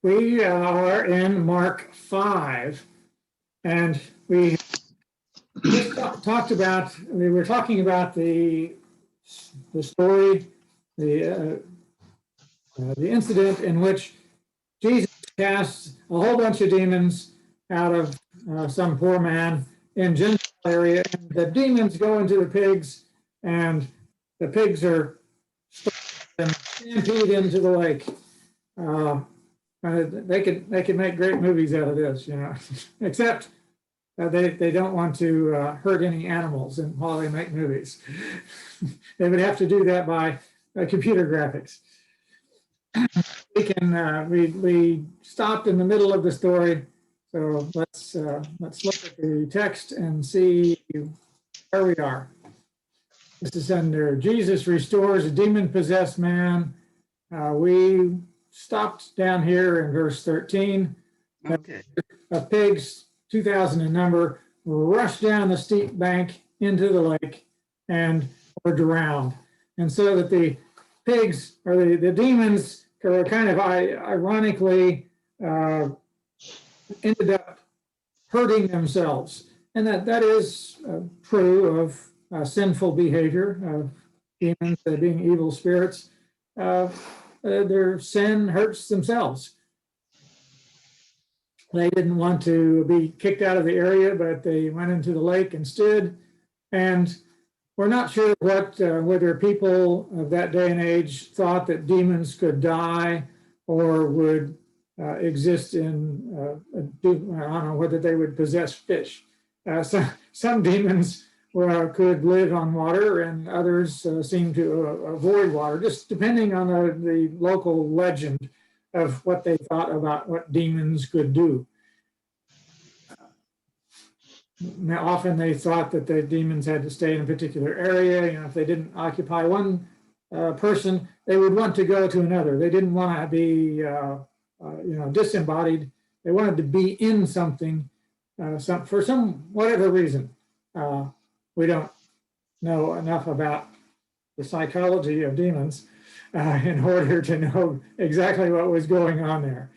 We are in Mark 5, and we just talked about, we were talking about the story, the incident in which Jesus casts a whole bunch of demons out of some poor man in Gentile area, and the demons go into the pigs, and the pigs are stampede into the lake. They could make great movies out of this, except they don't want to hurt any animals while they make movies. They would have to do that by computer graphics. We stopped in the middle of the story, so let's look at the text and see where we are. This is under Jesus restores a demon-possessed man. We stopped down here in verse 13. Okay. Of pigs, 2,000 in number, rushed down the steep bank into the lake and were drowned. And so that the pigs, or the demons, were kind of ironically ended up hurting themselves. And that is true of sinful behavior, of demons being evil spirits. Their sin hurts themselves. They didn't want to be kicked out of the area, but they went into the lake instead. And we're not sure whether people of that day and age thought that demons could die or would exist in, I don't know, whether they would possess fish. Some demons could live on water, and others seem to avoid water, just depending on the local legend of what they thought about what demons could do. Now, often they thought that the demons had to stay in a particular area. If they didn't occupy one person, they would want to go to another. They didn't want to be, disembodied. They wanted to be in something, for some whatever reason. We don't know enough about the psychology of demons in order to know exactly what was going on there.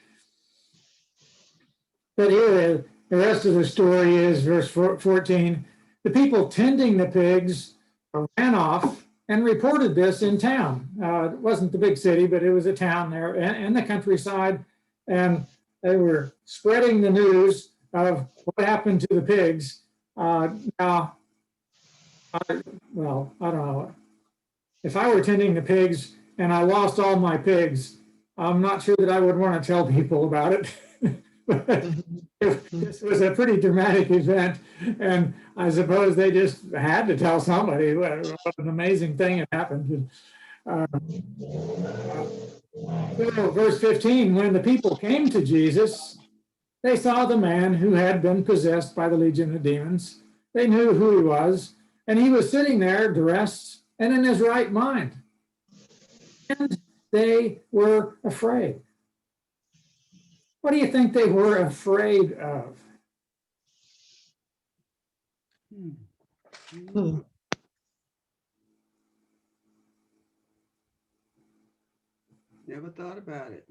But here, the rest of the story is verse 14. The people tending the pigs ran off and reported this in town. It wasn't the big city, but it was a town there in the countryside. And they were spreading the news of what happened to the pigs. Now, I don't know. If I were tending the pigs and I lost all my pigs, I'm not sure that I would want to tell people about it. This was a pretty dramatic event, and I suppose they just had to tell somebody what an amazing thing had happened. Verse 15, when the people came to Jesus, they saw the man who had been possessed by the legion of demons. They knew who he was, and he was sitting there dressed and in his right mind. And they were afraid. What do you think they were afraid of? Never thought about it.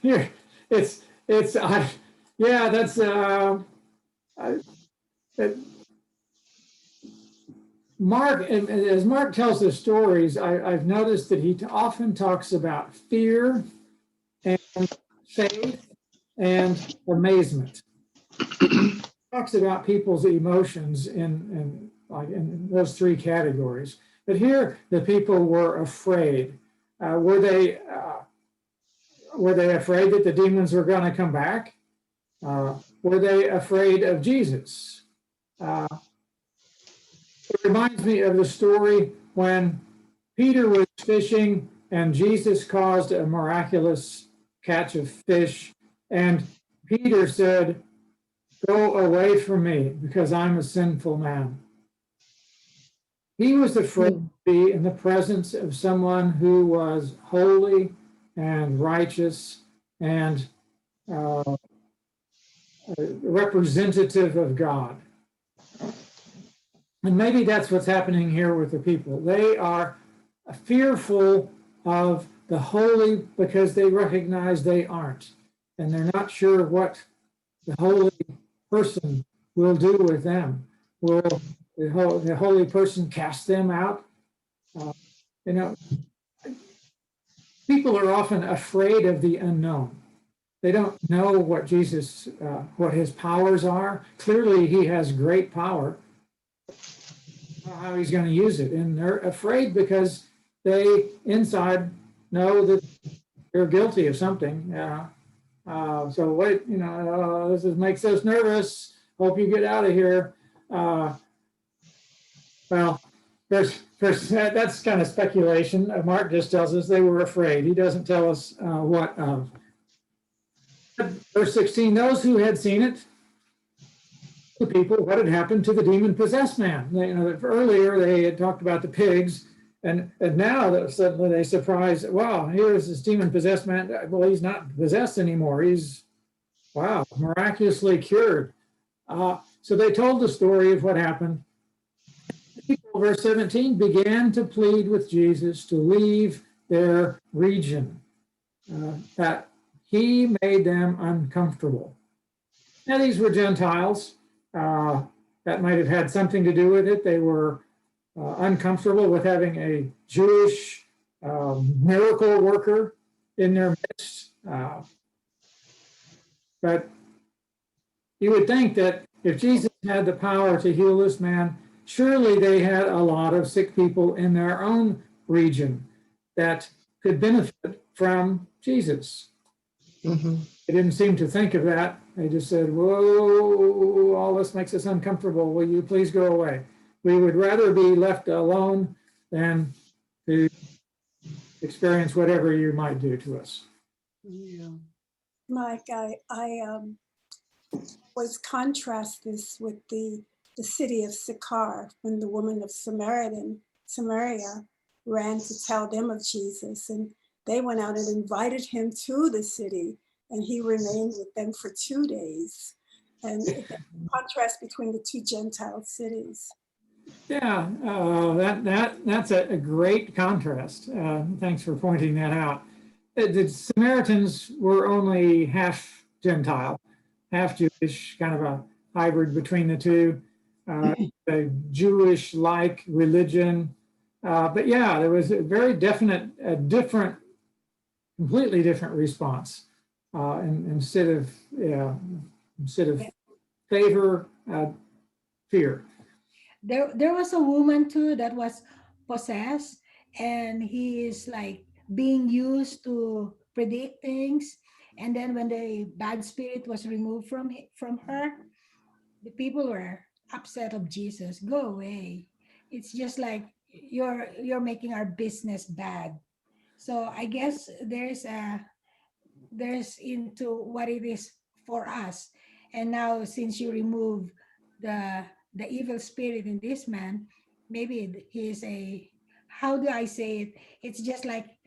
Here, Mark, and as Mark tells the stories, I've noticed that he often talks about fear and faith and amazement. He talks about people's emotions in those three categories. But here, the people were afraid. Were they afraid that the demons were going to come back? Were they afraid of Jesus? It reminds me of the story when Peter was fishing and Jesus caused a miraculous catch of fish. And Peter said, "Go away from me because I'm a sinful man." He was afraid to be in the presence of someone who was holy and righteous and representative of God. And maybe that's what's happening here with the people. They are fearful of the holy because they recognize they aren't. And they're not sure what the holy person will do with them. Will the holy person cast them out? You know, people are often afraid of the unknown. They don't know what Jesus, what his powers are. Clearly, he has great power. How he's going to use it, and they're afraid because they inside know that they're guilty of something. So wait, this makes us nervous. Hope you get out of here. Well, there's that's kind of speculation. Mark just tells us they were afraid. He doesn't tell us what of. Verse 16, those who had seen it, the people, what had happened to the demon-possessed man. Earlier they had talked about the pigs, and now suddenly they surprise, wow, here's this demon-possessed man. Well, he's not possessed anymore. He's, wow, miraculously cured. So they told the story of what happened. People, verse 17, began to plead with Jesus to leave their region, that he made them uncomfortable. Now, these were Gentiles. That might have had something to do with it. They were uncomfortable with having a Jewish miracle worker in their midst. But you would think that if Jesus had the power to heal this man, surely they had a lot of sick people in their own region that could benefit from Jesus. Mm-hmm. They didn't seem to think of that. They just said, whoa, all this makes us uncomfortable. Will you please go away? We would rather be left alone than to experience whatever you might do to us. Yeah. Mike, I always contrast this with the city of Sychar, when the woman of Samaria ran to tell them of Jesus, and they went out and invited him to the city, and he remained with them for 2 days. And the contrast between the two Gentile cities. Yeah, that's a great contrast. Thanks for pointing that out. The Samaritans were only half Gentile, half Jewish, kind of a hybrid between the two, a Jewish-like religion. But yeah, there was a very definite, completely different response. Instead of favor, fear. There was a woman too that was possessed, and he is like being used to predict things. And then when the bad spirit was removed from her, the people were upset of Jesus. Go away. It's just like you're making our business bad. So I guess there's into what it is for us. And now since you remove the evil spirit in this man, maybe he's a, how do I say it? It's just like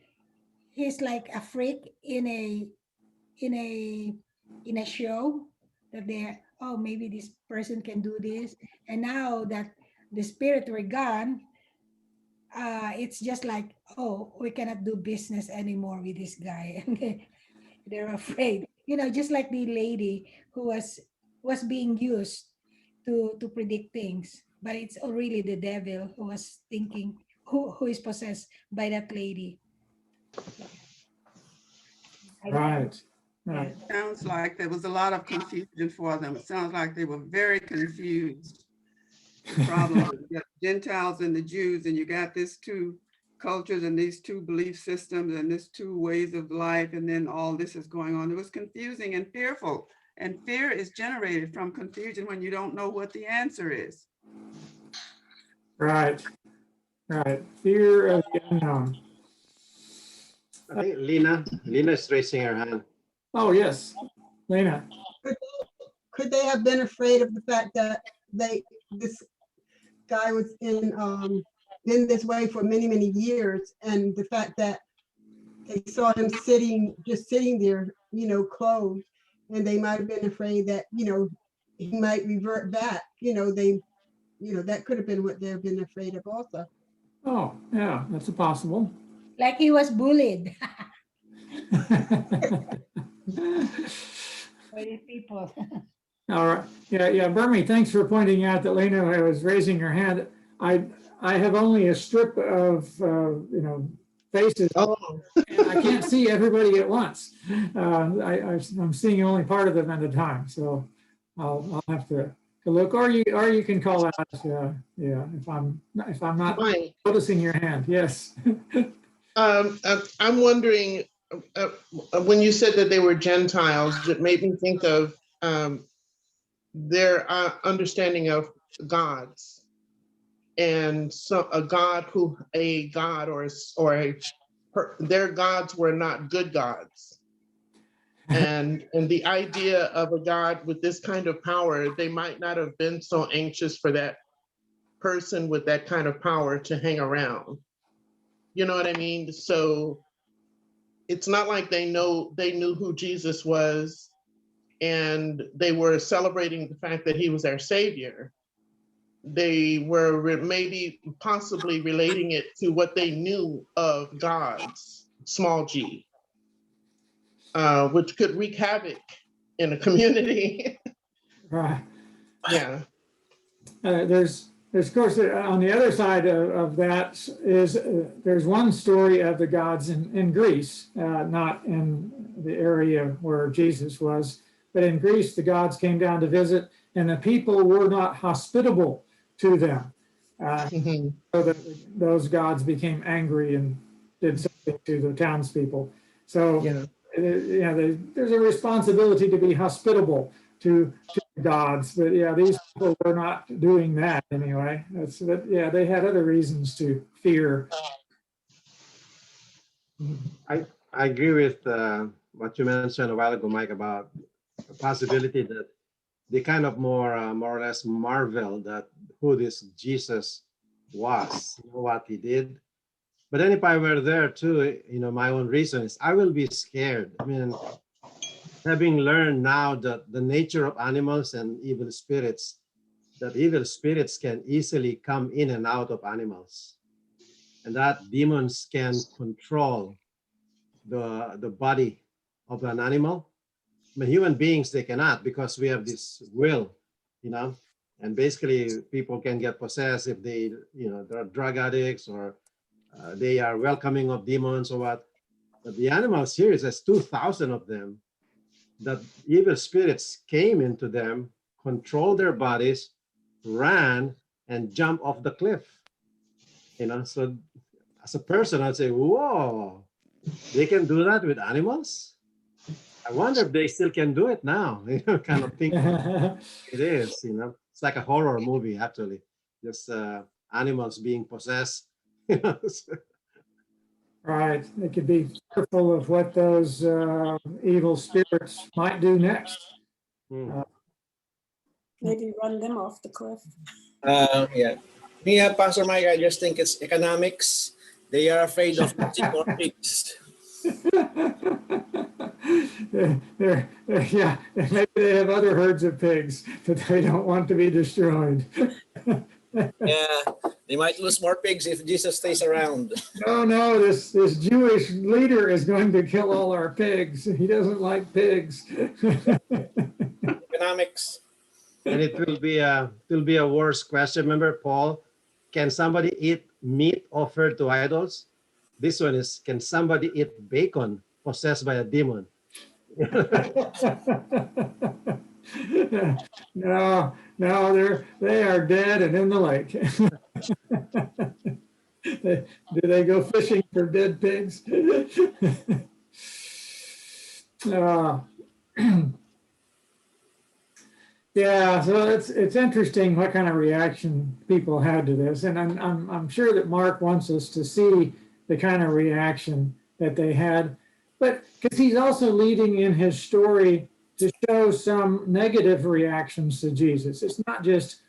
he's like a freak in a in a in a show that they're, oh, maybe this person can do this. And now that the spirit were gone, it's just like, oh, we cannot do business anymore with this guy. And they're afraid, just like the lady who was being used to predict things, but it's really the devil who was thinking, who is possessed by that lady. Right. It sounds like there was a lot of confusion for them. It sounds like they were very confused. The problem with the Gentiles and the Jews, and you got these two cultures and these two belief systems and these two ways of life, and then all this is going on. It was confusing and fearful, and fear is generated from confusion when you don't know what the answer is. Right. Fear of the unknown. I think Lena is raising her hand. Oh, yes, Lena. Could they have been afraid of the fact that this guy was in this way for many, many years, and the fact that they saw him sitting there, closed, and they might have been afraid that, he might revert back, that could have been what they've been afraid of also. Oh, yeah, that's a possible. like he was bullied by the people. All right. Yeah, Burmy, thanks for pointing out that Lena was raising her hand. I have only a strip of, faces. Oh, And I can't see everybody at once. I'm seeing only part of them at a time. So I'll have to look, or you can call out, if I'm not fine. noticing your hand. Yes. I'm wondering, when you said that they were Gentiles, it made me think of their understanding of gods. And so a god their gods were not good gods. And the idea of a God with this kind of power, they might not have been so anxious for that person with that kind of power to hang around. You know what I mean? So it's not like they knew who Jesus was and they were celebrating the fact that he was their savior. They were maybe possibly relating it to what they knew of gods, small g, which could wreak havoc in a community. Right. Yeah. There's of course on the other side of that is there's one story of the gods in Greece, not in the area where Jesus was, but in Greece the gods came down to visit, and the people were not hospitable to them. Mhm. So that those gods became angry and did something to the townspeople. So Yeah. there's a responsibility to be hospitable to gods, but these people were not doing that anyway. They had other reasons to fear. I agree with what you mentioned a while ago, Mike, about the possibility that they kind of more or less marveled at who this Jesus was, what he did. But then if I were there too, my own reason is I will be scared. I mean, having learned now that the nature of animals and evil spirits, that evil spirits can easily come in and out of animals, and that demons can control the body of an animal. But human beings, they cannot, because we have this will, and basically people can get possessed if they're drug addicts or they are welcoming of demons or what. But the animals here, there's 2,000 of them, that evil spirits came into them, controlled their bodies, ran, and jumped off the cliff. So as a person, I'd say, whoa, they can do that with animals? I wonder if they still can do it now. Kind of think it is, It's like a horror movie, actually. Just animals being possessed. Right. They could be fearful of what those evil spirits might do next. Maybe run them off the cliff. Yeah. Me, Pastor Mike, I just think it's economics. They are afraid of losing more pigs. Maybe they have other herds of pigs that they don't want to be destroyed. Yeah, they might lose more pigs if Jesus stays around. No, this Jewish leader is going to kill all our pigs. He doesn't like pigs. Economics. And it will be a worse question. Remember, Paul, can somebody eat meat offered to idols? This one is, can somebody eat bacon possessed by a demon? No, they are dead and in the lake. Do they go fishing for dead pigs? Yeah, so it's interesting what kind of reaction people had to this, and I'm sure that Mark wants us to see the kind of reaction that they had, but because he's also leading in his story to show some negative reactions to Jesus. It's not just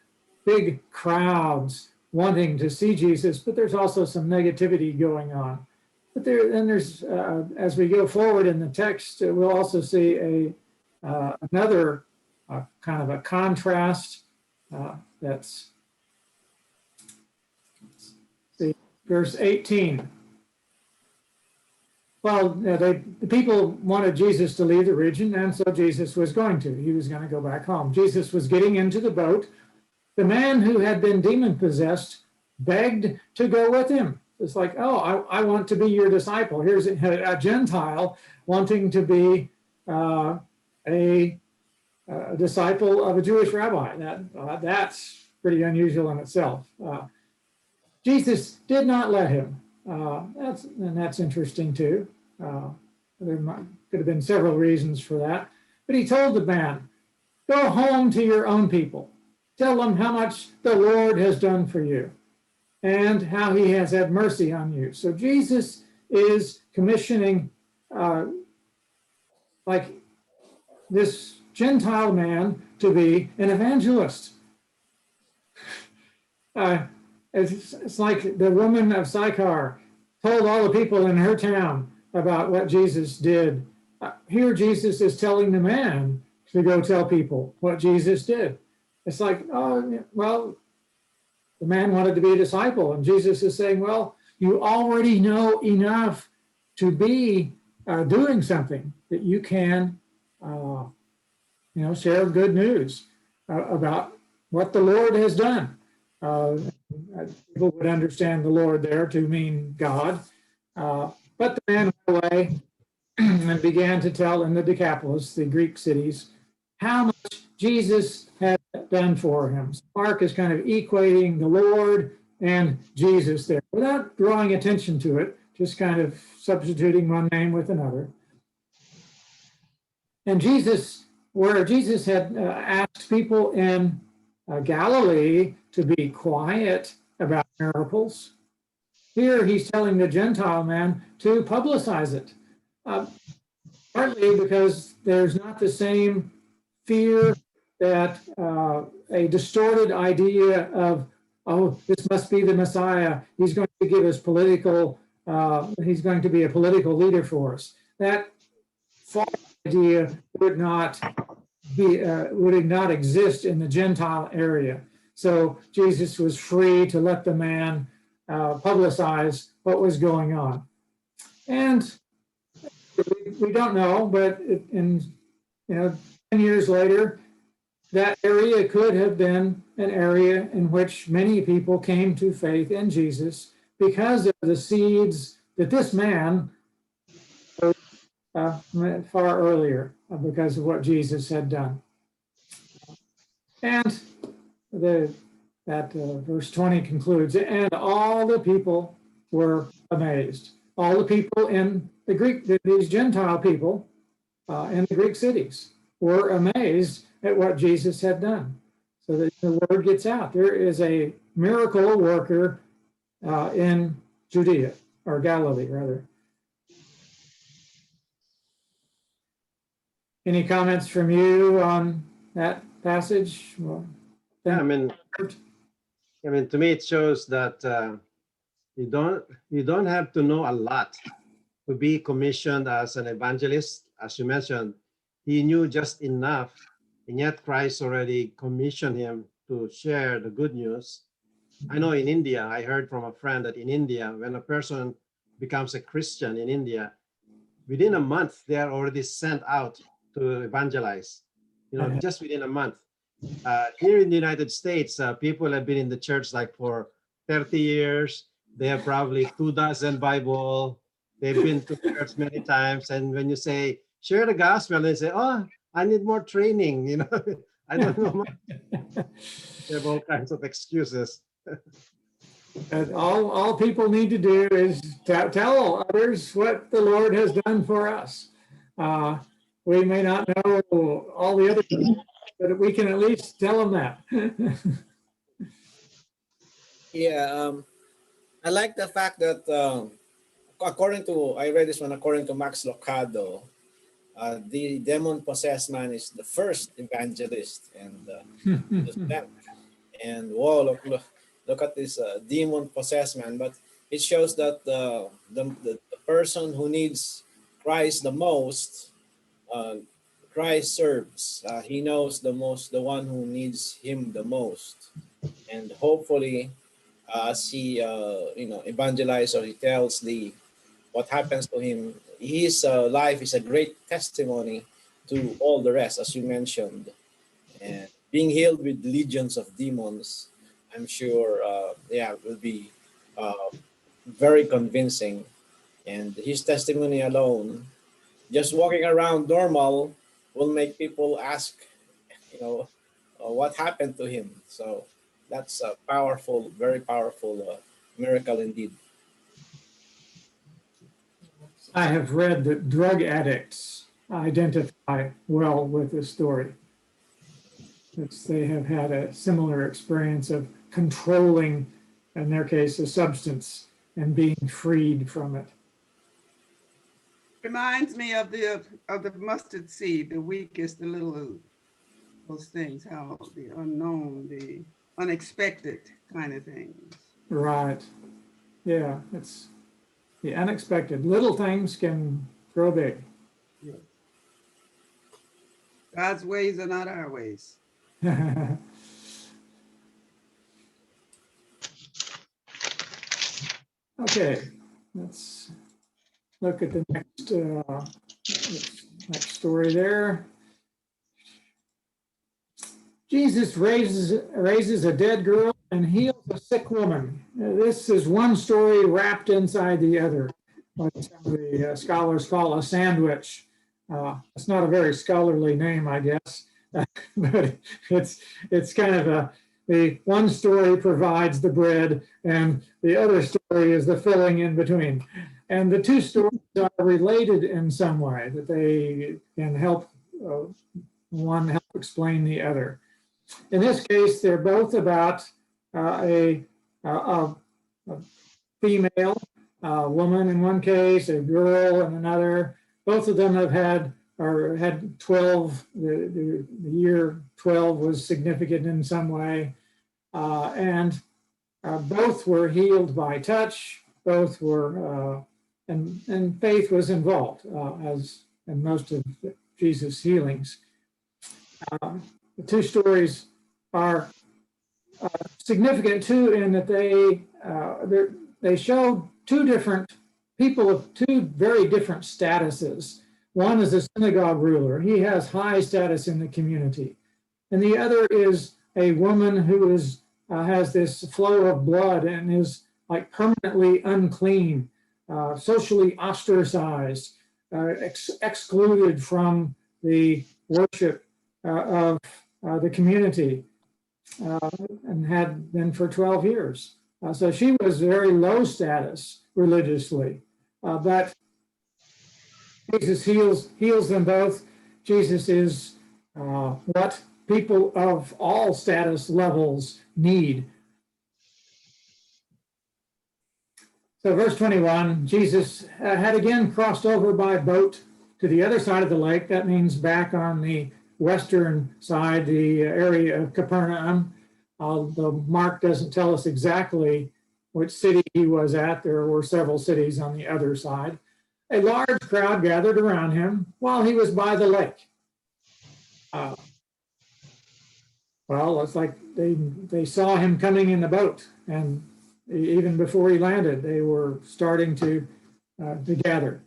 big crowds wanting to see Jesus, but there's also some negativity going on. But there's as we go forward in the text, we'll also see another kind of a contrast. That's verse 18. Well, the people wanted Jesus to leave the region, and so Jesus was going to. He was going to go back home. Jesus was getting into the boat. The man who had been demon possessed begged to go with him. It's like, oh, I want to be your disciple. Here's a Gentile wanting to be a disciple of a Jewish rabbi. That's pretty unusual in itself. Jesus did not let him. That's interesting too. There could have been several reasons for that. But he told the man, go home to your own people. Tell them how much the Lord has done for you and how he has had mercy on you. So Jesus is commissioning like this Gentile man to be an evangelist. It's like the woman of Sychar told all the people in her town about what Jesus did. Here Jesus is telling the man to go tell people what Jesus did. It's like, oh, well, the man wanted to be a disciple, and Jesus is saying, well, you already know enough to be doing something that you can, share good news about what the Lord has done. People would understand the Lord there to mean God, but the man went away and began to tell in the Decapolis, the Greek cities, how much Jesus had done for him. So Mark is kind of equating the Lord and Jesus there without drawing attention to it, just kind of substituting one name with another. And Jesus, where Jesus had asked people in Galilee to be quiet about miracles, here he's telling the Gentile man to publicize it. Partly because there's not the same fear that a distorted idea of, oh, this must be the Messiah. He's going to give us he's going to be a political leader for us. That false idea would not exist in the Gentile area. So Jesus was free to let the man publicize what was going on. And we don't know, but 10 years later, that area could have been an area in which many people came to faith in Jesus because of the seeds that this man sowed far earlier because of what Jesus had done. And verse 20 concludes, and all the people were amazed. All the people in the Greek, these Gentile people in the Greek cities were amazed at what Jesus had done. So that the word gets out. There is a miracle worker in Judea, or Galilee, rather. Any comments from you on that passage? Well, Yeah, I mean, to me, it shows that you don't have to know a lot to be commissioned as an evangelist. As you mentioned, he knew just enough, and yet Christ already commissioned him to share the good news. I know in India, I heard from a friend that in India, when a person becomes a Christian in India, within a month, they are already sent out to evangelize, just within a month. Here in the United States, people have been in the church like for 30 years. They have probably 24 Bible. They've been to church many times. And when you say, share the gospel, they say, oh, I need more training. I don't know much. They have all kinds of excuses. And all people need to do is tell others what the Lord has done for us. We may not know all the other things, but we can at least tell them that. Yeah, I like the fact that I read this one according to Max Lucado, the demon-possessed man is the first evangelist, and whoa, look at this demon-possessed man. But it shows that the person who needs Christ the most, Christ serves. He knows the one who needs him the most, and hopefully, as he evangelizes or he tells what happens to him, his life is a great testimony to all the rest, as you mentioned. And being healed with legions of demons, I'm sure, will be very convincing. And his testimony alone, just walking around normal, will make people ask, what happened to him. So that's a powerful, very powerful miracle indeed. I have read that drug addicts identify well with this story. They have had a similar experience of controlling, in their case, a substance and being freed from it. Reminds me of the mustard seed, the weakest, the little, those things, how the unknown, the unexpected kind of things. Right. Yeah, it's the unexpected. Little things can grow big. Yeah. God's ways are not our ways. Okay, let's look at the next story there. Jesus raises a dead girl and heals a sick woman. This is one story wrapped inside the other, what some of the scholars call a sandwich. It's not a very scholarly name, I guess, but it's kind of the one story provides the bread and the other story is the filling in between. And the two stories are related in some way, that they can help one help explain the other. In this case, they're both about a female woman in one case, a girl in another. Both of them had 12. The year 12 was significant in some way, and both were healed by touch. Both were, and faith was involved, as in most of Jesus' healings. The two stories are significant too, in that they show two different people of two very different statuses. One is a synagogue ruler; he has high status in the community, and the other is a woman who has this flow of blood and is like permanently unclean, socially ostracized, excluded from the worship of the community, and had been for 12 years. So she was very low status religiously, but Jesus heals them both. Jesus is what people of all status levels need. So verse 21, Jesus had again crossed over by boat to the other side of the lake. That means back on the western side, the area of Capernaum. The Mark doesn't tell us exactly which city he was at. There were several cities on the other side. A large crowd gathered around him while he was by the lake. Well, it's like they saw him coming in the boat, and even before he landed, they were starting to gather.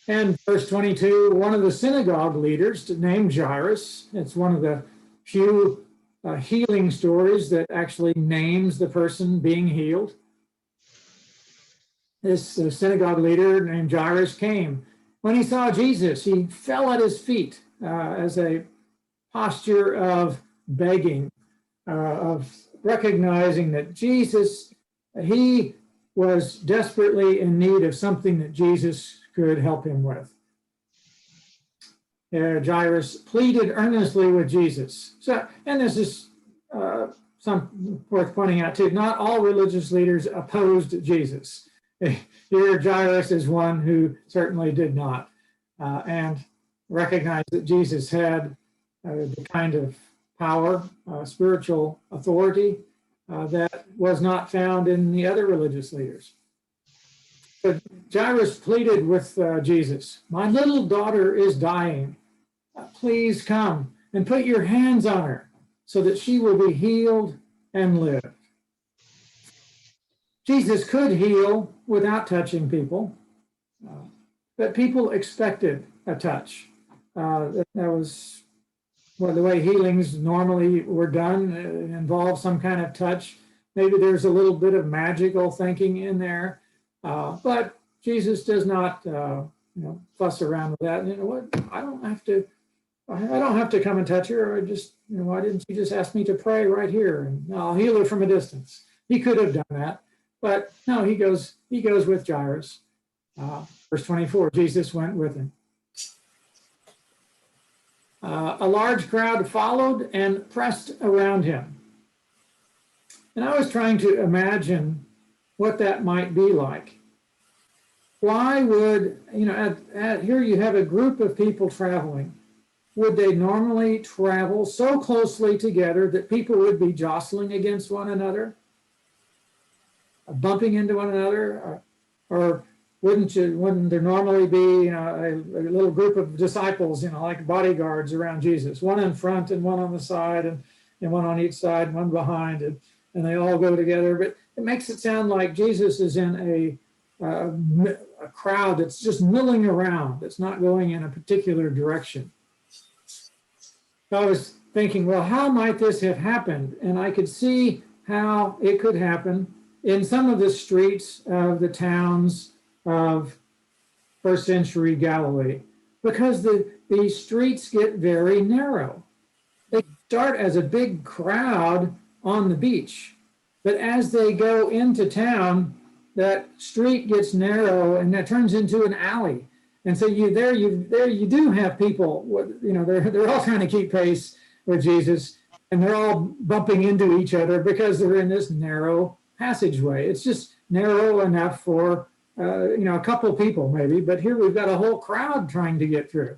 And verse 22, one of the synagogue leaders named Jairus, it's one of the few healing stories that actually names the person being healed. This synagogue leader named Jairus came. When he saw Jesus, he fell at his feet as a posture of begging, of recognizing that Jesus, he was desperately in need of something that Jesus could help him with. Jairus pleaded earnestly with Jesus. So, and this is some worth pointing out too. Not all religious leaders opposed Jesus. Here, Jairus is one who certainly did not, and recognized that Jesus had the kind of power, spiritual authority that was not found in the other religious leaders. But Jairus pleaded with Jesus, "My little daughter is dying. Please come and put your hands on her so that she will be healed and live." Jesus could heal without touching people. but people expected a touch. That was the way healings normally were done. It involved some kind of touch. Maybe there's a little bit of magical thinking in there, but Jesus does not, fuss around with that. You know what? I don't have to come and touch her. I just, why didn't you just ask me to pray right here and I'll heal her from a distance? He could have done that, but no, he goes with Jairus. Verse 24, Jesus went with him. A large crowd followed and pressed around him. And I was trying to imagine what that might be like. Why would, here you have a group of people traveling. Would they normally travel so closely together that people would be jostling against one another, bumping into one another, or wouldn't there normally be a little group of disciples, like bodyguards around Jesus, one in front and one on the side and one on each side, one behind, and they all go together. But it makes it sound like Jesus is in a crowd that's just milling around. It's not going in a particular direction. So I was thinking, well, how might this have happened? And I could see how it could happen in some of the streets of the towns of first century Galilee, because the streets get very narrow. They start as a big crowd on the beach, but as they go into town, that street gets narrow and that turns into an alley. And so you do have people, they're all trying to keep pace with Jesus, and they're all bumping into each other because they're in this narrow passageway. It's just narrow enough for a couple of people maybe, but here we've got a whole crowd trying to get through.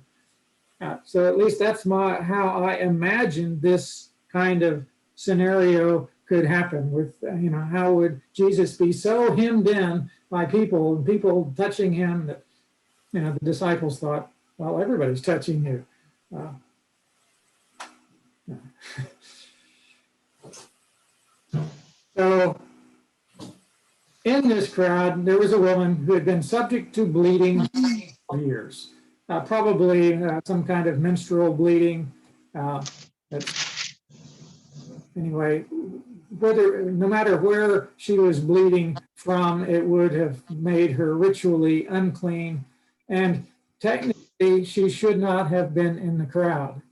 So at least that's how I imagine this kind of scenario could happen with, how would Jesus be so hemmed in by people and people touching him that, the disciples thought, well, everybody's touching you. So in this crowd, there was a woman who had been subject to bleeding for years, probably some kind of menstrual bleeding. Anyway, no matter where she was bleeding from, it would have made her ritually unclean. And technically, she should not have been in the crowd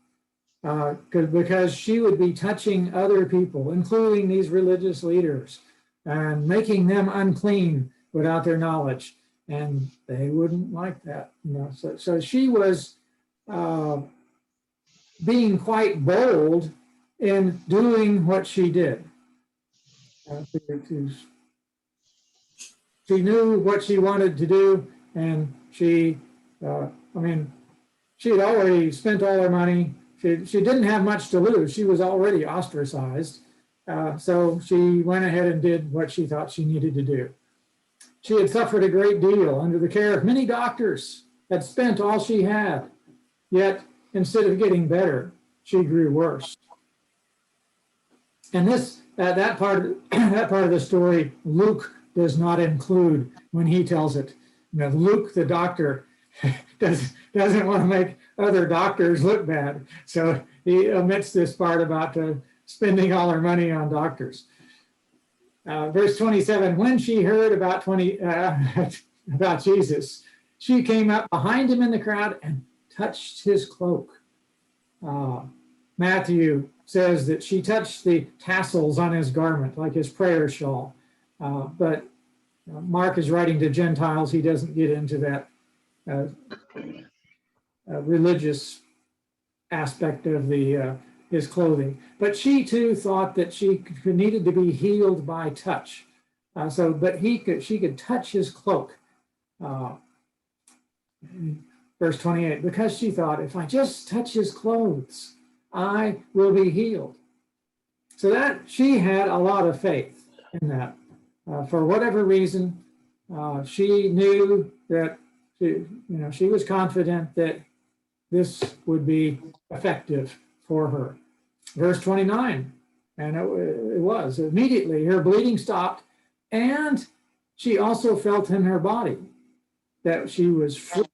because she would be touching other people, including these religious leaders, and making them unclean without their knowledge. And they wouldn't like that. So she was being quite bold in doing what she did. She knew what she wanted to do, and she had already spent all her money. She didn't have much to lose. She was already ostracized. So she went ahead and did what she thought she needed to do. She had suffered a great deal under the care of many doctors, had spent all she had, yet instead of getting better, she grew worse. And that part of the story, Luke does not include when he tells it. Luke, the doctor, doesn't want to make other doctors look bad, so he omits this part about spending all her money on doctors. Verse 27, when she heard about Jesus, she came up behind him in the crowd and touched his cloak. Matthew says that she touched the tassels on his garment, like his prayer shawl. But Mark is writing to Gentiles. He doesn't get into that religious aspect of his clothing. But she too thought that she needed to be healed by touch. But she could touch his cloak. Verse 28, because she thought, if I just touch his clothes, I will be healed. So that she had a lot of faith in that. For whatever reason, she knew that she was confident that this would be effective for her. Verse 29, and it was. Immediately her bleeding stopped, and she also felt in her body that she was free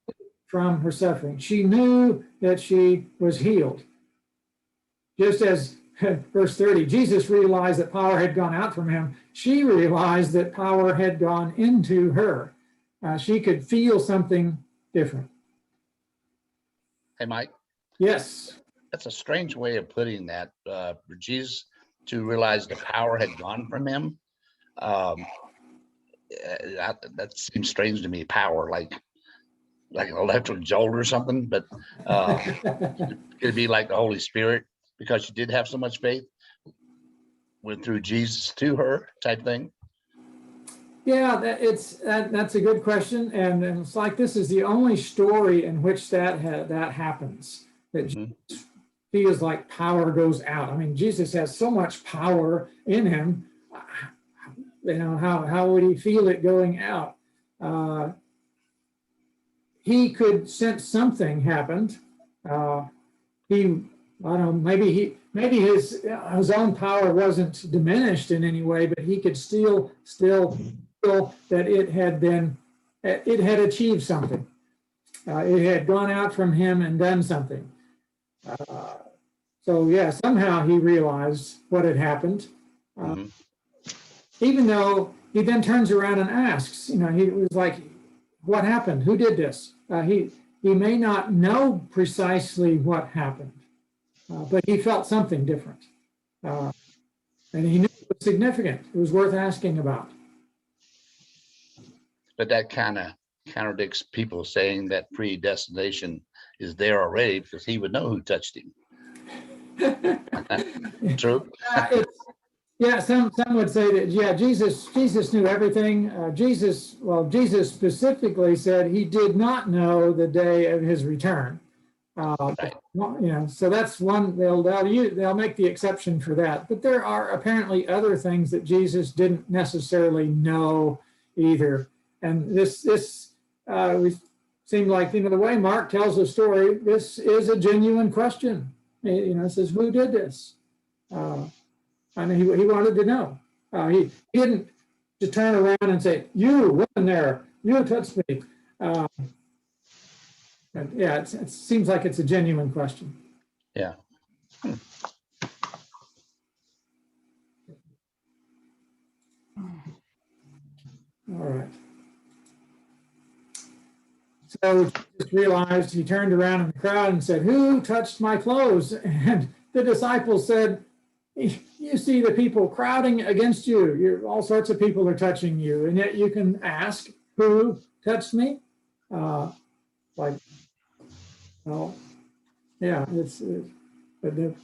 from her suffering. She knew that she was healed. Just as verse 30, Jesus realized that power had gone out from him. She realized that power had gone into her. She could feel something different. Hey, Mike, Yes. that's a strange way of putting that. For Jesus to realize the power had gone from him. That seems strange to me. Power, like an electric jolt or something, but could it be like the Holy Spirit because she did have so much faith, went through Jesus to her type thing? Yeah, that's a good question, and it's like this is the only story in which that happens. That Jesus feels like power goes out. I mean, Jesus has so much power in him. You know, how would he feel it going out? He could sense something happened. I don't know, maybe his own power wasn't diminished in any way, but he could still feel that it had achieved something. It had gone out from him and done something. So yeah, somehow he realized what had happened. Even though he then turns around and asks, you know, he was like, what happened? Who did this? He may not know precisely what happened, but he felt something different. And he knew it was significant. It was worth asking about. But that kind of contradicts people saying that predestination is there already because he would know who touched him. True. Yeah, some would say that, yeah, Jesus knew everything. Jesus specifically said he did not know the day of his return. Right. You know, so that's one, they'll make the exception for that. But there are apparently other things that Jesus didn't necessarily know either. And this we seem like, you know, the way Mark tells the story, this is a genuine question. You know, it says, who did this? And he wanted to know. He didn't just turn around and say, you, woman there, you touched me. Yeah, it seems like it's a genuine question. Yeah. All right. So Jesus realized, he turned around in the crowd and said, who touched my clothes? And the disciples said, you see the people crowding against you. All sorts of people are touching you. And yet you can ask, who touched me? Well, yeah, the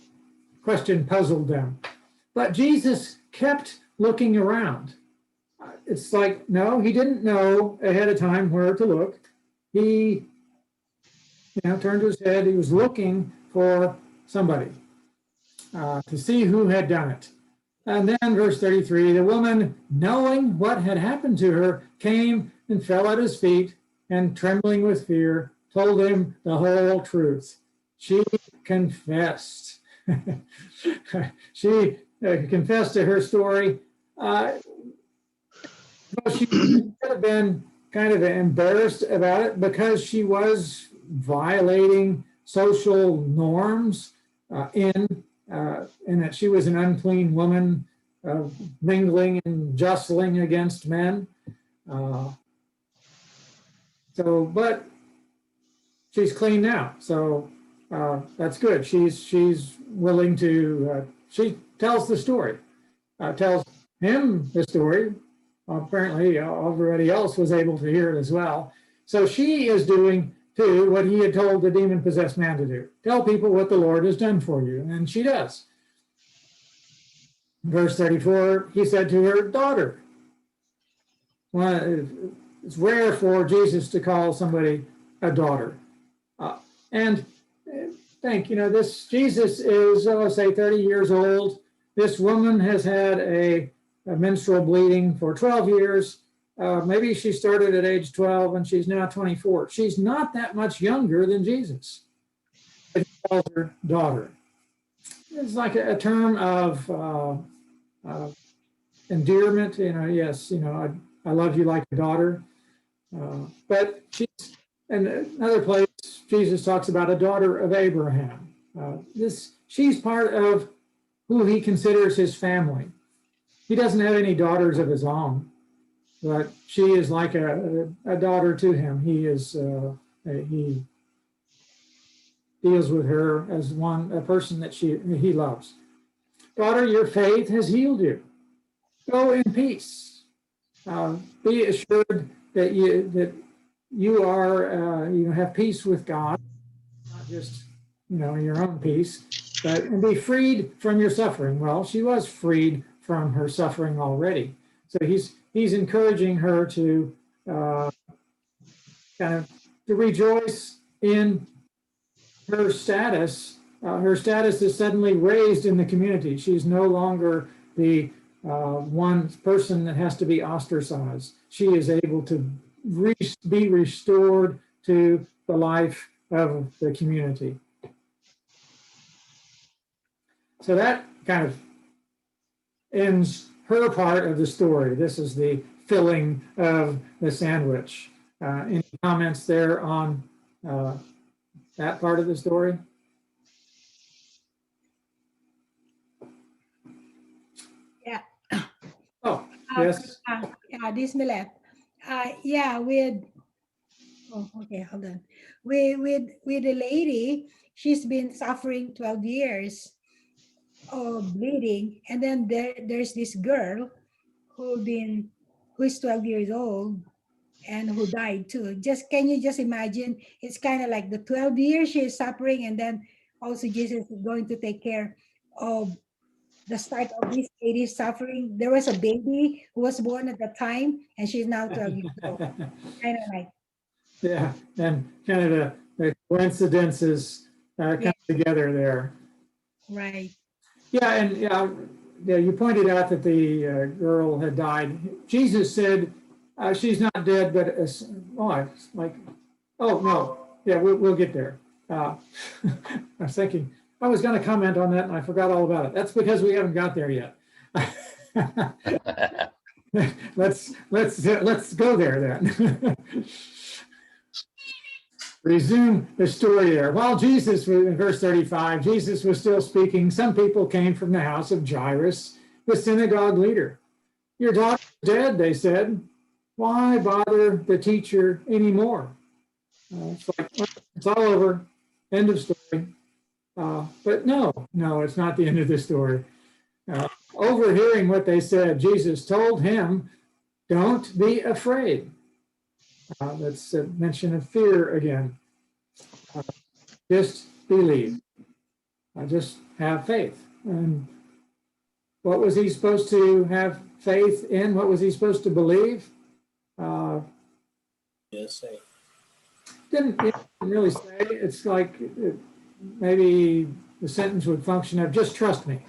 question puzzled them. But Jesus kept looking around. It's like, no, he didn't know ahead of time where to look. He, turned his head. He was looking for somebody to see who had done it. And then verse 33, the woman, knowing what had happened to her, came and fell at his feet and trembling with fear, told him the whole truth. She confessed. She confessed to her story. She could have been kind of embarrassed about it because she was violating social norms in that she was an unclean woman, mingling and jostling against men. But she's clean now, so that's good. She's willing to. She tells the story, tells him the story. Apparently, everybody else was able to hear it as well. So she is doing too what he had told the demon-possessed man to do: tell people what the Lord has done for you, and she does. Verse 34, he said to her, daughter. Well, it's rare for Jesus to call somebody a daughter. And think, this Jesus is, say 30 years old. This woman has had a menstrual bleeding for 12 years. Maybe she started at age 12 and she's now 24. She's not that much younger than Jesus. He calls her daughter. It's like a term of endearment. Yes, I love you like a daughter. But And another place, Jesus talks about a daughter of Abraham. She's part of who he considers his family. He doesn't have any daughters of his own, but she is like a daughter to him. He deals with her as a person that he loves. Daughter, your faith has healed you. Go in peace. Be assured that you have peace with God, not just your own peace, and be freed from your suffering. Well, she was freed from her suffering already. So he's encouraging her to to rejoice in her status. Her status is suddenly raised in the community. She's no longer the one person that has to be ostracized. She is able to be restored to the life of the community. So that kind of ends her part of the story. This is the filling of the sandwich. Any comments there on that part of the story? Yeah. Oh, yes. Yeah, this Millet. Yeah, okay, hold on. With the lady, she's been suffering 12 years of bleeding, and then there's this girl who's 12 years old and who died too. Can you just imagine? It's kind of like the 12 years she's suffering, and then also Jesus is going to take care of the start of this lady's suffering. There was a baby who was born at the time, and she's now 12 years old. Kind of like. Yeah, and kind of the coincidences come together there. Right. Yeah, and you pointed out that the girl had died. Jesus said she's not dead, but we'll get there. I was thinking I was going to comment on that, and I forgot all about it. That's because we haven't got there yet. Let's go there then. Resume the story there. While Jesus, in verse 35, Jesus was still speaking, some people came from the house of Jairus, the synagogue leader. Your daughter is dead, they said. Why bother the teacher anymore? It's like, well, it's all over. End of story. But no, it's not the end of the story. Overhearing what they said, Jesus told him, don't be afraid. That's a mention of fear again. Just believe. Just have faith. And what was he supposed to have faith in? What was he supposed to believe? Yes, say. Didn't really say. It's like maybe the sentence would function of just trust me,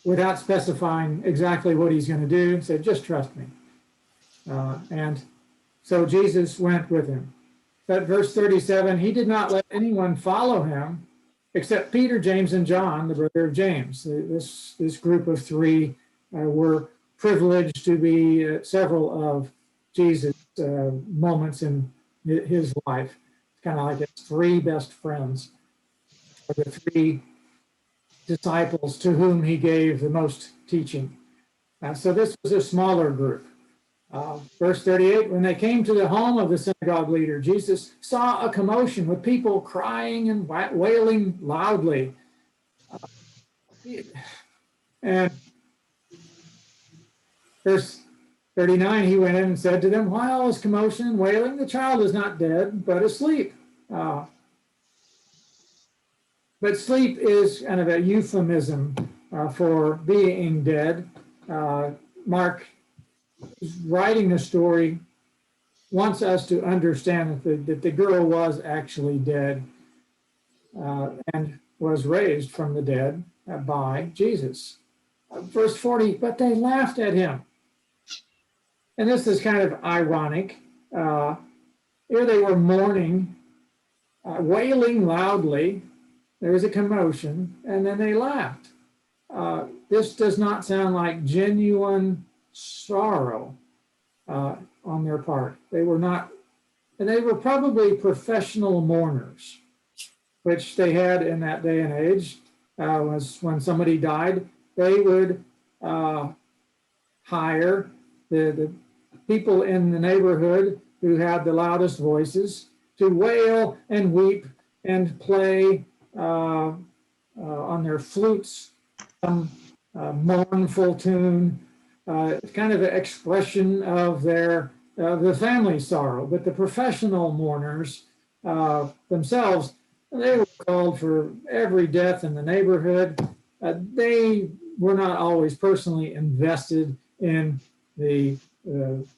without specifying exactly what he's going to do. Said just trust me. And so Jesus went with him. But verse 37, he did not let anyone follow him except Peter, James, and John, the brother of James. This group of three were privileged to be at several of Jesus' moments in his life. It's kind of like his three best friends, or the three disciples to whom he gave the most teaching. So this was a smaller group. Verse 38, when they came to the home of the synagogue leader, Jesus saw a commotion with people crying and wailing loudly. And verse 39, he went in and said to them, why all this commotion and wailing? The child is not dead, but asleep. But sleep is kind of a euphemism for being dead. Mark, writing the story, wants us to understand that the girl was actually dead and was raised from the dead by Jesus. Verse 40, but they laughed at him. And this is kind of ironic. Here they were mourning, wailing loudly. There was a commotion, and then they laughed. This does not sound like genuine sorrow on their part. They were not and they were probably professional mourners, which they had in that day and age. Was when somebody died, they would hire the people in the neighborhood who had the loudest voices to wail and weep and play on their flutes some mournful tune, kind of an expression of the family sorrow. But the professional mourners themselves, they were called for every death in the neighborhood. They were not always personally invested in the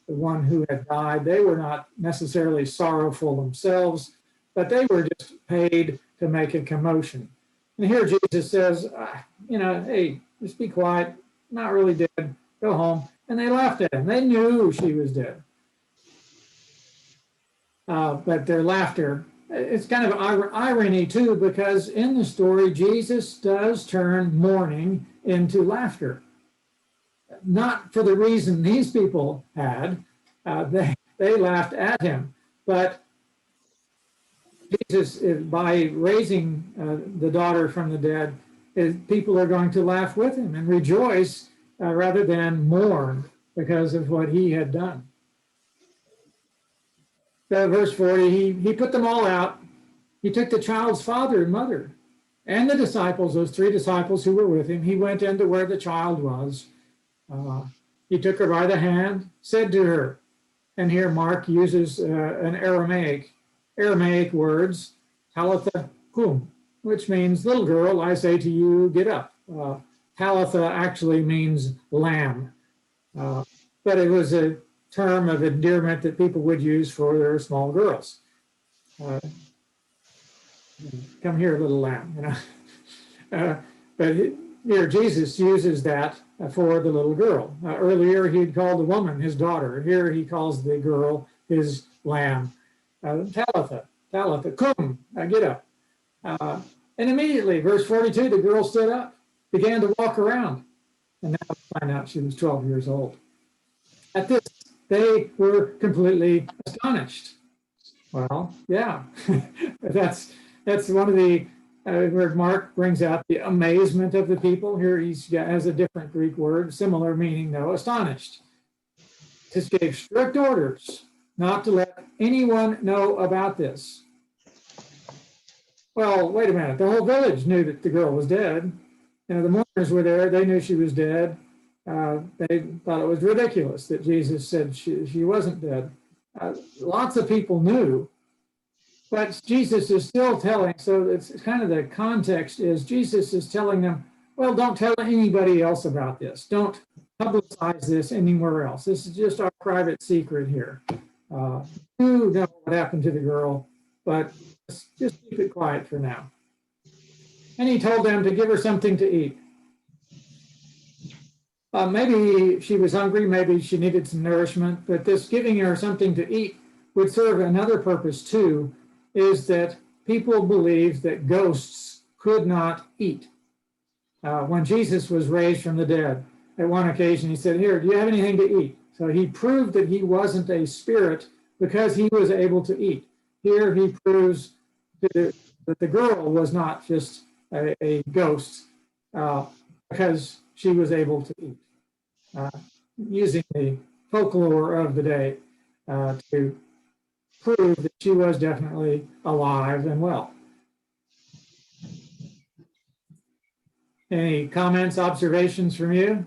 one who had died. They were not necessarily sorrowful themselves, but they were just paid to make a commotion. And here Jesus says, hey, just be quiet, not really dead, go home. And they laughed at him. They knew she was dead. But their laughter, it's kind of irony too, because in the story, Jesus does turn mourning into laughter. Not for the reason these people had. They laughed at him. But Jesus, by raising the daughter from the dead, people are going to laugh with him and rejoice rather than mourn because of what he had done. So verse 40, he put them all out. He took the child's father and mother and the disciples, those 3 disciples who were with him. He went into where the child was. He took her by the hand, said to her, and here Mark uses an Aramaic words, Talitha kum, which means, little girl, I say to you, get up. Talitha actually means lamb, but it was a term of endearment that people would use for their small girls. Come here, little lamb, but here Jesus uses that for the little girl. Earlier he'd called the woman his daughter. Here he calls the girl his lamb. Talitha kum, get up. And immediately, verse 42, the girl stood up, began to walk around, and now we find out she was 12 years old. At this, they were completely astonished. Well, yeah, that's one of the, where Mark brings out the amazement of the people. Here he has a different Greek word, similar meaning though, astonished. Just gave strict orders not to let anyone know about this. Well, wait a minute. The whole village knew that the girl was dead. The mourners were there. They knew she was dead. They thought it was ridiculous that Jesus said she wasn't dead. Lots of people knew, but Jesus is still telling. So it's kind of the context is Jesus is telling them, well, don't tell anybody else about this. Don't publicize this anywhere else. This is just our private secret here. You know what happened to the girl, but just keep it quiet for now. And he told them to give her something to eat. Maybe she was hungry, maybe she needed some nourishment, but this giving her something to eat would serve another purpose too, is that people believed that ghosts could not eat. When Jesus was raised from the dead, at one occasion he said, here, do you have anything to eat? So he proved that he wasn't a spirit because he was able to eat. Here he proves that the girl was not just a ghost because she was able to eat. Using the folklore of the day to prove that she was definitely alive and well. Any comments, observations from you?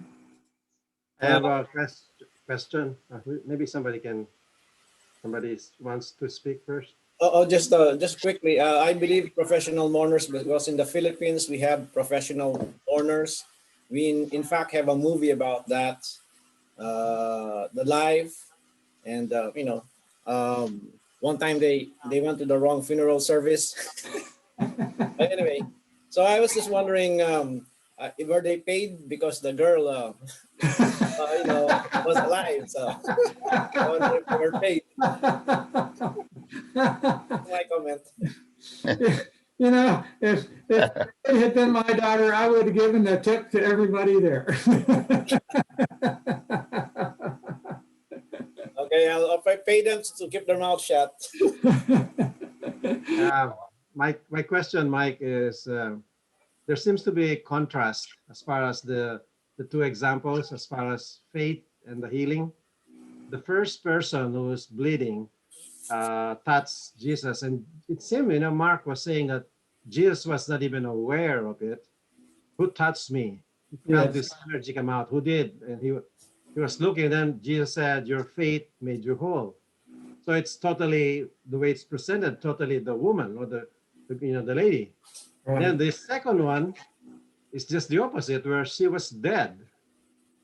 I have a question. Maybe somebody wants to speak first. Just quickly, I believe professional mourners, because in the Philippines we have professional mourners. We in fact have a movie about that, the life, and one time they went to the wrong funeral service. But anyway, so I was just wondering, were they paid because the girl, was alive? So I wonder if they were paid. My comment. If it had been my daughter, I would have given a tip to everybody there. Okay, Okay, I'll pay them to keep their mouth shut. My question, Mike, is there seems to be a contrast as far as the two examples, as far as faith and the healing. The first person who was bleeding touched Jesus, and it seemed, Mark was saying that Jesus was not even aware of it. Who touched me? He felt Yes. this energy come out. Who did? And he was looking, and then Jesus said, "Your faith made you whole." So it's totally the way it's presented, totally the woman or the lady. Right. Then the second one is just the opposite, where she was dead.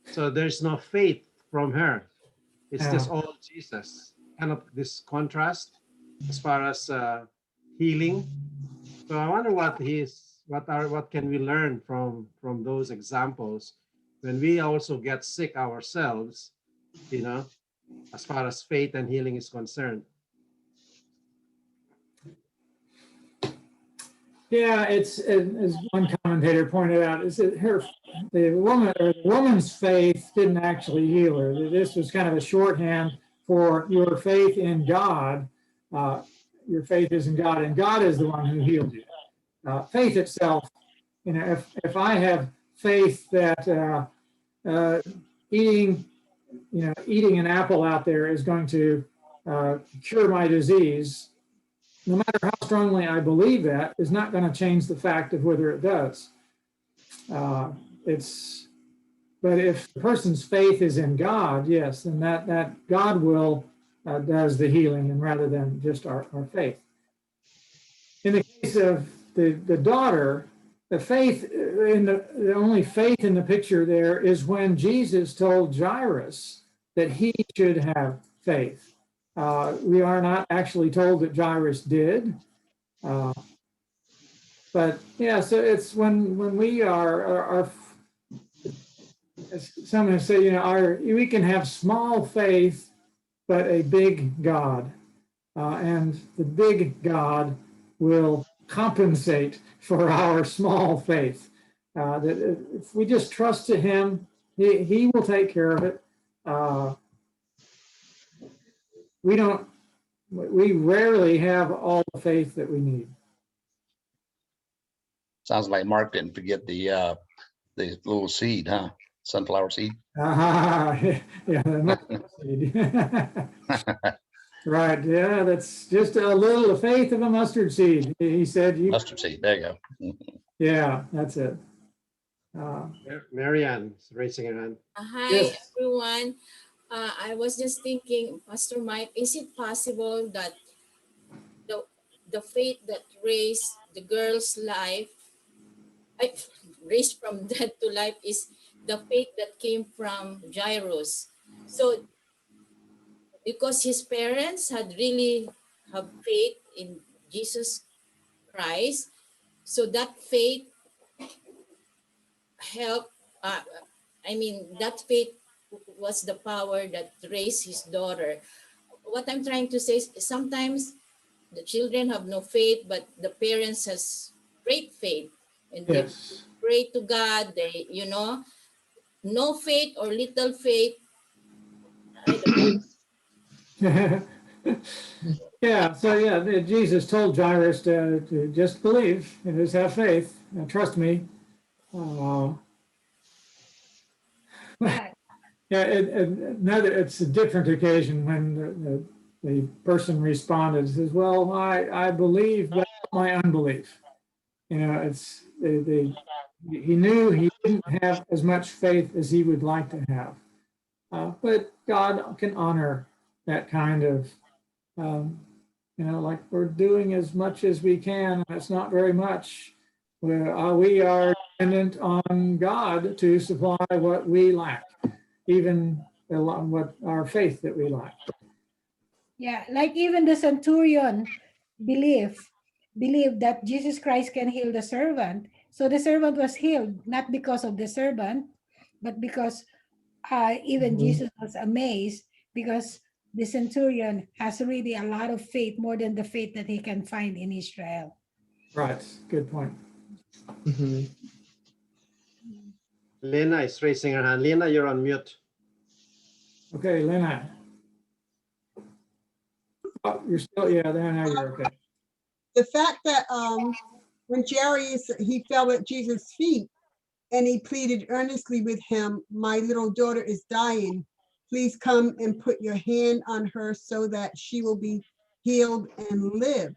So there's no faith from her. It's just Yeah. all Jesus. Kind of this contrast as far as healing. So I wonder what can we learn from those examples when we also get sick ourselves, as far as faith and healing is concerned. Yeah, it's as one commentator pointed out, is that the woman's faith didn't actually heal her. This was kind of a shorthand for your faith in God. Your faith is in God, and God is the one who healed you. Faith itself, if I have faith that eating an apple out there is going to cure my disease, no matter how strongly I believe that, is not going to change the fact of whether it does. But if the person's faith is in God, yes, then that God will does the healing, and rather than just our faith. In the case of the daughter, the faith in the only faith in the picture there is when Jesus told Jairus that he should have faith. We are not actually told that Jairus did, but yeah. So it's when we are as someone say, we can have small faith, but a big God, and the big God will compensate for our small faith. That if we just trust to Him, He will take care of it. We rarely have all the faith that we need. Sounds like Mark didn't forget the little seed, huh? Sunflower seed. Yeah, the mustard seed. Right, yeah, that's just a little faith of a mustard seed. He said, Mustard seed. There you go. Yeah, that's it. Marianne is raising her hand. Hi, Yes. everyone. I was just thinking, Pastor Mike, is it possible that the faith that raised the girl's life, raised from death to life, is the faith that came from Jairus? So, because his parents had really have faith in Jesus Christ, so that faith helped. That faith was the power that raised his daughter. What I'm trying to say is sometimes the children have no faith, but the parents has great faith, and they Yes. pray to God. They, no faith or little faith. Yeah, so Jesus told Jairus to just believe, and just have faith, and trust me. Yeah, it's a different occasion when the person responded, says, "Well, I believe, but my unbelief." It's he knew he didn't have as much faith as he would like to have, but God can honor that kind of, like we're doing as much as we can, and it's not very much. We are dependent on God to supply what we lack, even what our faith that we lack. Yeah, like even the centurion believed that Jesus Christ can heal the servant. So the servant was healed, not because of the servant, but because even Jesus was amazed, because the centurion has really a lot of faith, more than the faith that he can find in Israel. Right, good point. Mhm. Lena is raising her hand. Lena, you're on mute. Okay, Lena. You're still, yeah, now you're okay. The fact that when he fell at Jesus' feet and he pleaded earnestly with him, "My little daughter is dying. Please come and put your hand on her so that she will be healed and live."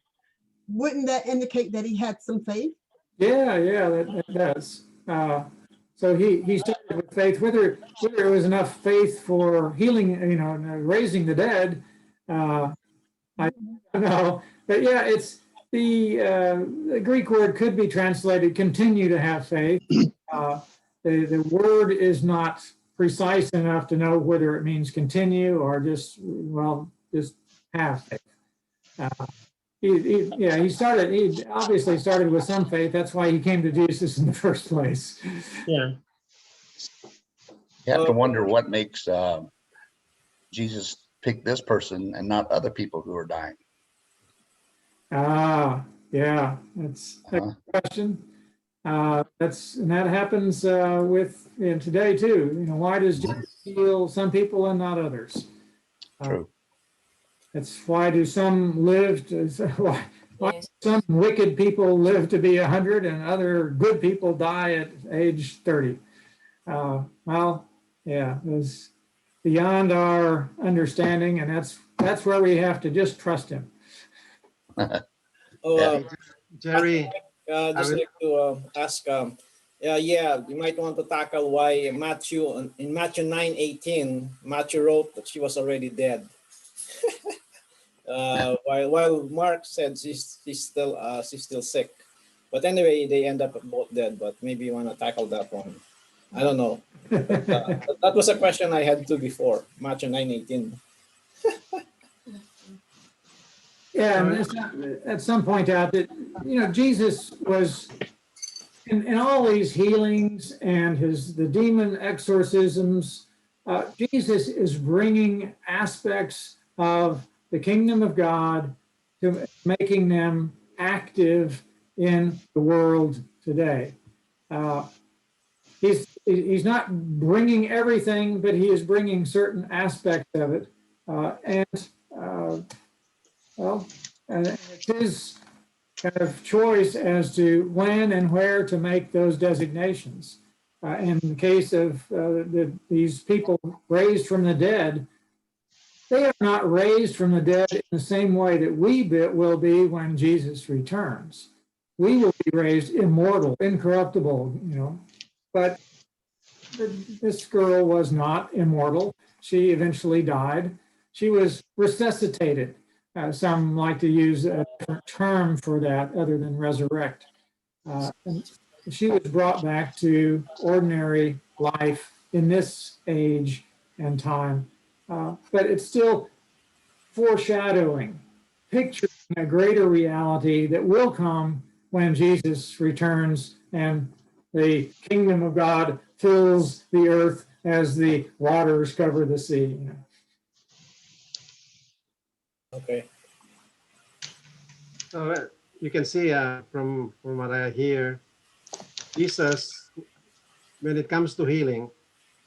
Wouldn't that indicate that he had some faith? Yeah, that does. So he started with faith, whether it was enough faith for healing, raising the dead. I don't know, but yeah, it's the Greek word could be translated "continue to have faith." The word is not precise enough to know whether it means continue or just have faith. He obviously started with some faith. That's why he came to Jesus in the first place. Yeah. You have to wonder what makes Jesus pick this person and not other people who are dying. Yeah, that's a good question. That happens today too. Why does Jesus heal some people and not others? True. That's why do some live to, why Yes. some wicked people live to be 100 and other good people die at age 30? It's beyond our understanding, and that's where we have to just trust him. Jerry, Just like to ask, you might want to tackle why in Matthew 9:18, Matthew wrote that she was already dead. While Mark said she's still sick. But anyway, they end up both dead. But maybe you want to tackle that one. I don't know. But, that was a question I had too before. Matthew 9:18. Yeah, and at some point out that, Jesus was in all these healings and the demon exorcisms, Jesus is bringing aspects of the kingdom of God to making them active in the world today. He's not bringing everything, but he is bringing certain aspects of it. And it's his kind of choice as to when and where to make those designations. In the case of these people raised from the dead, they are not raised from the dead in the same way that we will be when Jesus returns. We will be raised immortal, incorruptible, but this girl was not immortal. She eventually died. She was resuscitated. Some like to use a different term for that other than resurrect. And she was brought back to ordinary life in this age and time. But it's still foreshadowing, picturing a greater reality that will come when Jesus returns and the kingdom of God fills the earth as the waters cover the sea. Okay. so you can see from what I hear, Jesus, when it comes to healing,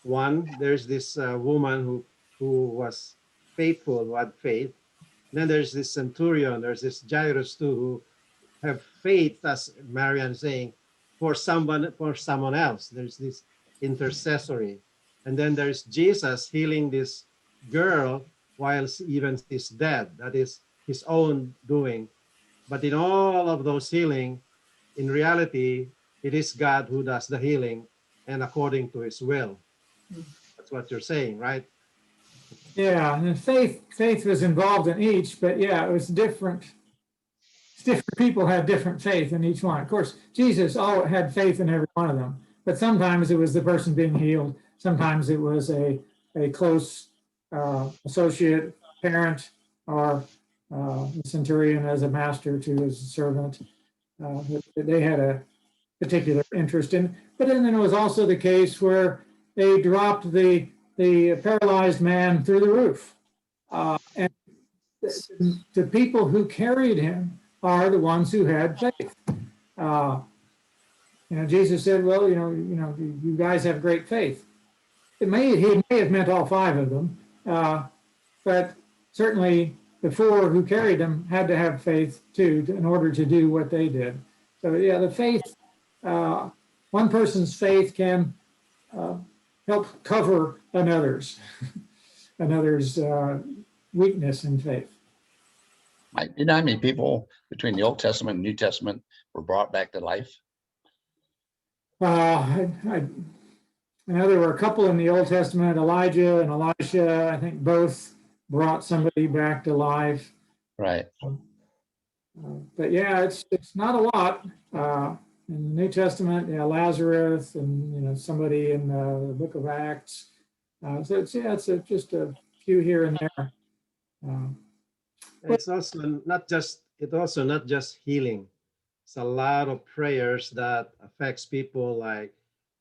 one, there's this woman who was faithful, who had faith. Then there's this centurion, there's this Jairus too, who have faith, as Marian saying, for someone else. There's this intercessory. And then there's Jesus healing this girl while even she's dead. That is his own doing. But in all of those healing, in reality, it is God who does the healing and according to his will. That's what you're saying, right? Yeah, and faith was involved in each, but yeah, it was different. Different people had different faith in each one. Of course, Jesus all had faith in every one of them, but sometimes it was the person being healed. Sometimes it was a close associate, parent, or the centurion as a master to his servant. They had a particular interest in. But then there was also the case where they dropped the paralyzed man through the roof. And the people who carried him are the ones who had faith. Jesus said, well, you guys have great faith. He may have meant all five of them, but certainly the four who carried them had to have faith too in order to do what they did. So yeah, the faith, one person's faith can help cover another's weakness in faith. You know how many people between the Old Testament and New Testament were brought back to life? I know there were a couple in the Old Testament, Elijah and Elisha. I think both brought somebody back to life. Right. But yeah, it's not a lot. In the New Testament, yeah, Lazarus and somebody in the Book of Acts. So it's just a few here and there. It's also not just healing. It's a lot of prayers that affects people, like,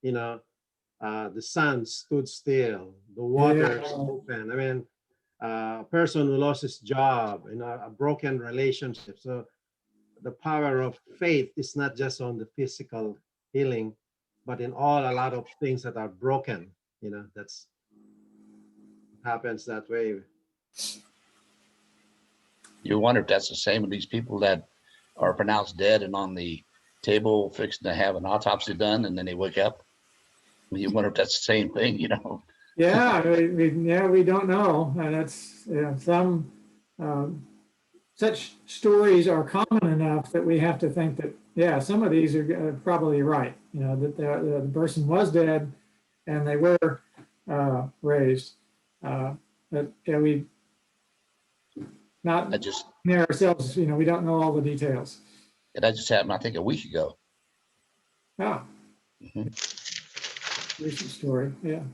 the sun stood still, the waters open. I mean, a person who lost his job, a broken relationship. So the power of faith is not just on the physical healing, but in a lot of things that are broken. That's happens that way. You wonder if that's the same with these people that are pronounced dead and on the table fixing to have an autopsy done, and then they wake up. You wonder if that's the same thing, Yeah, we don't know, and it's some such stories are common enough that we have to think that some of these are probably right. That the person was dead and they were raised. But we not near ourselves. We don't know all the details. And that just happened, I think, a week ago. Oh, Mhm. recent story. Yeah.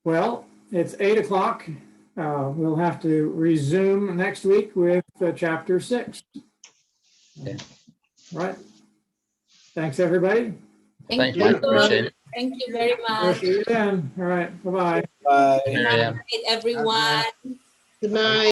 Well, it's 8:00. We'll have to resume next week with chapter 6. Yeah. Right. Thanks, everybody. Thanks, you. Mike. Appreciate it. Thank you very We'll much. see you then. All right. Bye-bye. Bye. Good night, everyone. Good night.